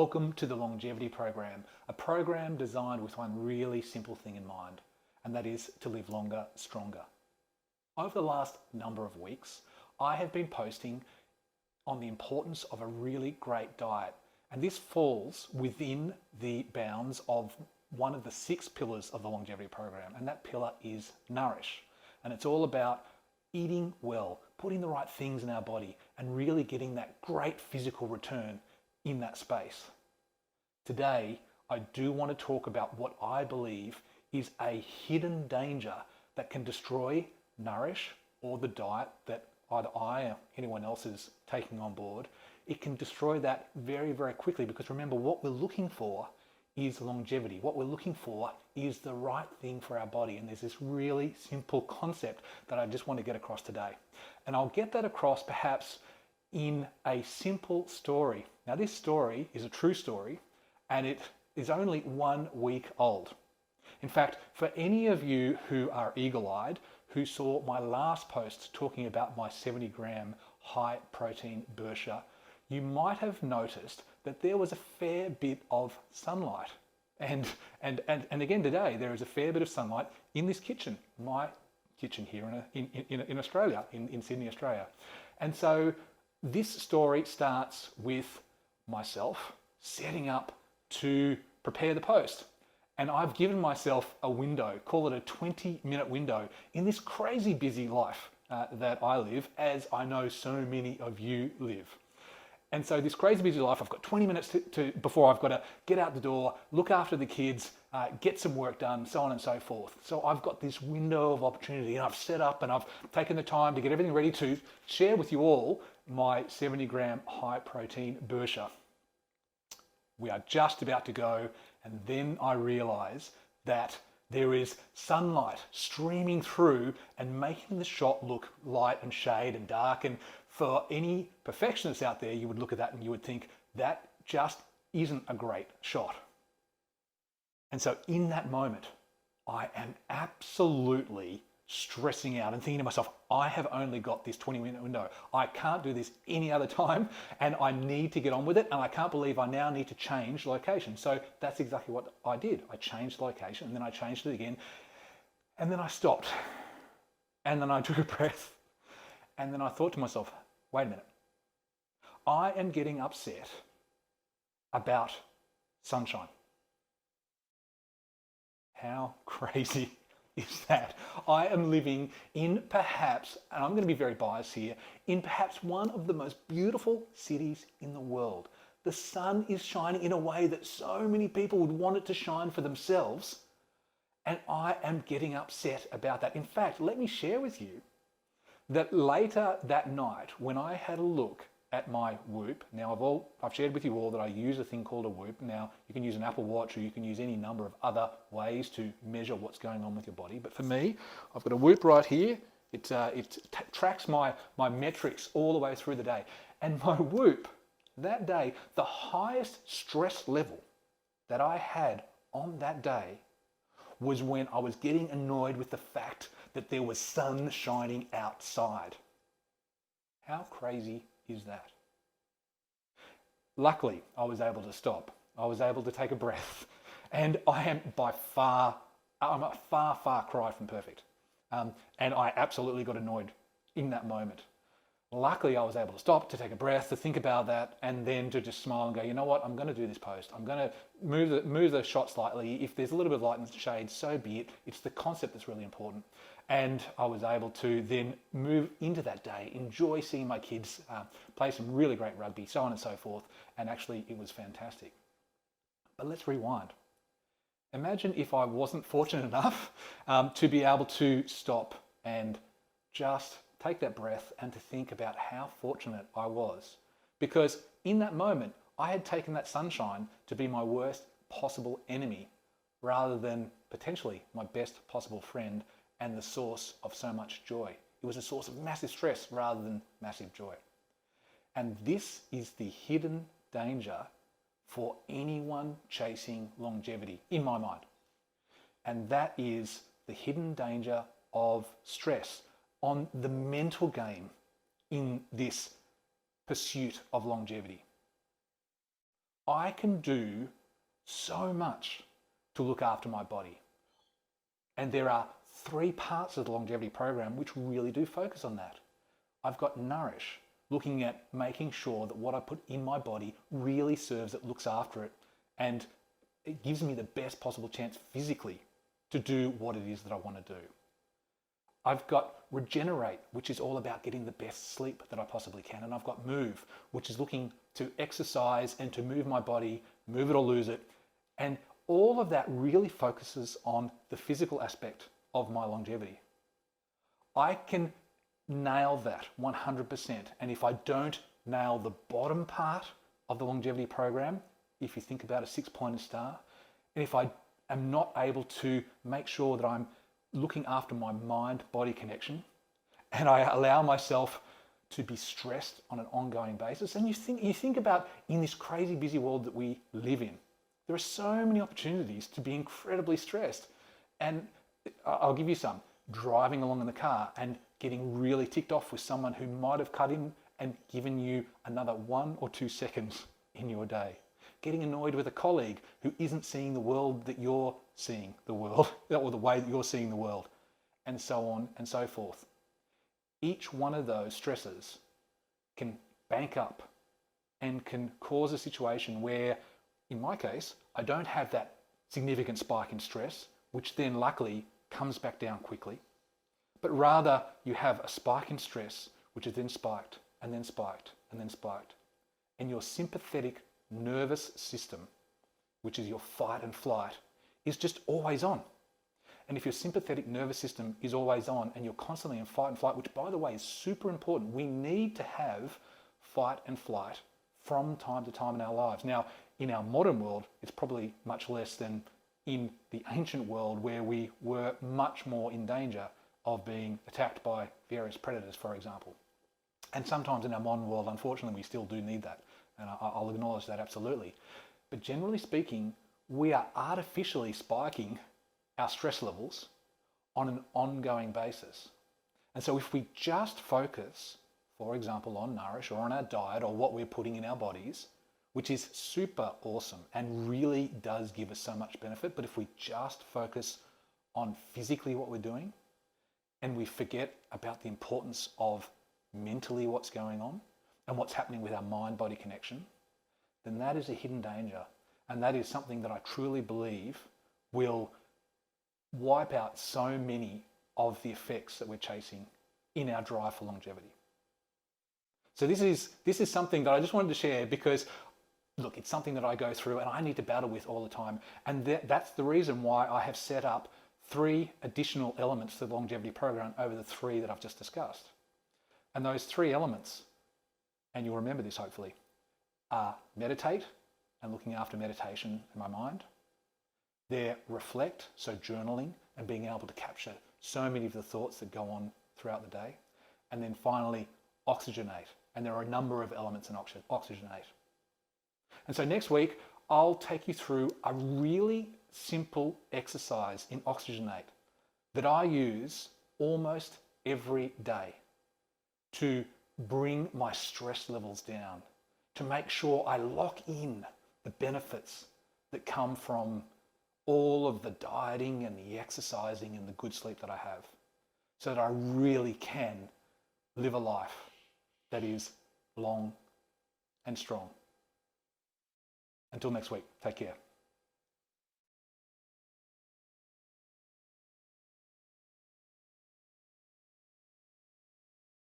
Welcome to the Longevity Program, a program designed with one really simple thing in mind, and that is to live longer, stronger. Over the last number of weeks, I have been posting on the importance of a really great diet, and this falls within the bounds of one of the 6 pillars of the Longevity Program, and that pillar is nourish. And it's all about eating well, putting the right things in our body, and really getting that great physical return in that space. Today, I do want to talk about what I believe is a hidden danger that can destroy Nourish or the diet that either I or anyone else is taking on board. It can destroy that very, very quickly, because remember, what we're looking for is longevity. What we're looking for is the right thing for our body. And there's this really simple concept that I just want to get across today. And I'll get that across perhaps in a simple story. Now, this story is a true story, and it is only 1 week old. In fact, for any of you who are eagle-eyed, who saw my last post talking about my 70-gram high protein Bersha, you might have noticed that there was a fair bit of sunlight. And again today, there is a fair bit of sunlight in this kitchen, my kitchen here in Australia, in Sydney, Australia. And so this story starts with myself setting up to prepare the post. And I've given myself a window, call it a 20-minute window, in this crazy busy life that I live, as I know so many of you live. And so this crazy busy life, I've got 20 minutes before I've got to get out the door, look after the kids, get some work done, so on and so forth. So I've got this window of opportunity, and I've set up and I've taken the time to get everything ready to share with you all my 70-gram high protein Bersha. We are just about to go, and then I realize that there is sunlight streaming through and making the shot look light and shade and dark. And for any perfectionists out there, you would look at that and you would think that just isn't a great shot. And so in that moment, I am absolutely stressing out and thinking to myself, I have only got this 20-minute window. I can't do this any other time, and I need to get on with it, and I can't believe I now need to change location. So that's exactly what I did. I changed location, and then I changed it again, and then I stopped, and then I took a breath, and then I thought to myself, wait a minute. I am getting upset about sunshine. How crazy is that? I am living in perhaps, and I'm going to be very biased here, in perhaps one of the most beautiful cities in the world. The sun is shining in a way that so many people would want it to shine for themselves, and I am getting upset about that. In fact, let me share with you that later that night, when I had a look at my Whoop, now I've shared with you all that I use a thing called a Whoop. Now, you can use an Apple Watch, or you can use any number of other ways to measure what's going on with your body. But for me, I've got a Whoop right here. It tracks my metrics all the way through the day. And my Whoop, that day, the highest stress level that I had on that day was when I was getting annoyed with the fact that there was sun shining outside. How crazy is that? Luckily, I was able to stop. I was able to take a breath, and I'm a far cry from perfect. And I absolutely got annoyed in that moment. Luckily, I was able to stop, to take a breath, to think about that, and then to just smile and go, you know what, I'm going to do this post. I'm going to move the shot slightly. If there's a little bit of light and shade, so be it. It's the concept that's really important. And I was able to then move into that day, enjoy seeing my kids play some really great rugby, so on and so forth. And actually, it was fantastic. But let's rewind. Imagine if I wasn't fortunate enough to be able to stop and just take that breath and to think about how fortunate I was. Because in that moment, I had taken that sunshine to be my worst possible enemy, rather than potentially my best possible friend and the source of so much joy. It was a source of massive stress rather than massive joy. And this is the hidden danger for anyone chasing longevity, in my mind. And that is the hidden danger of stress on the mental game in this pursuit of longevity. I can do so much to look after my body. And there are 3 parts of the longevity program which really do focus on that. I've got Nourish, looking at making sure that what I put in my body really serves it, looks after it, and it gives me the best possible chance physically to do what it is that I want to do. I've got Regenerate, which is all about getting the best sleep that I possibly can. And I've got Move, which is looking to exercise and to move my body, move it or lose it. And all of that really focuses on the physical aspect of my longevity. I can nail that 100%. And if I don't nail the bottom part of the longevity program, if you think about a 6-pointed star, and if I am not able to make sure that I'm looking after my mind-body connection, and I allow myself to be stressed on an ongoing basis, and you think about in this crazy busy world that we live in, there are so many opportunities to be incredibly stressed. And I'll give you some. Driving along in the car and getting really ticked off with someone who might have cut in and given you another 1 or 2 seconds in your day. Getting annoyed with a colleague who isn't seeing the world that you're seeing the world, or the way that you're seeing the world, and so on and so forth. Each one of those stresses can bank up and can cause a situation where, in my case, I don't have that significant spike in stress, which then luckily comes back down quickly, but rather you have a spike in stress, which is then spiked and then spiked and then spiked. And your sympathetic nervous system, which is your fight and flight, is just always on. And if your sympathetic nervous system is always on and you're constantly in fight and flight, which by the way is super important, we need to have fight and flight from time to time in our lives. Now, in our modern world, it's probably much less than in the ancient world, where we were much more in danger of being attacked by various predators, for example. And sometimes in our modern world, unfortunately, we still do need that. And I'll acknowledge that absolutely. But generally speaking, we are artificially spiking our stress levels on an ongoing basis. And so if we just focus, for example, on Nourish or on our diet or what we're putting in our bodies, which is super awesome and really does give us so much benefit, but if we just focus on physically what we're doing and we forget about the importance of mentally what's going on and what's happening with our mind-body connection, then that is a hidden danger. And that is something that I truly believe will wipe out so many of the effects that we're chasing in our drive for longevity. So this is something that I just wanted to share because, look, it's something that I go through and I need to battle with all the time. And that's the reason why I have set up 3 additional elements to the longevity program over the 3 that I've just discussed. And those 3 elements, and you'll remember this hopefully, are meditate and looking after meditation in my mind. They're reflect, so journaling and being able to capture so many of the thoughts that go on throughout the day. And then finally, oxygenate. And there are a number of elements in oxygenate. And so next week, I'll take you through a really simple exercise in oxygenate that I use almost every day to bring my stress levels down, to make sure I lock in the benefits that come from all of the dieting and the exercising and the good sleep that I have, so that I really can live a life that is long and strong. Until next week, take care.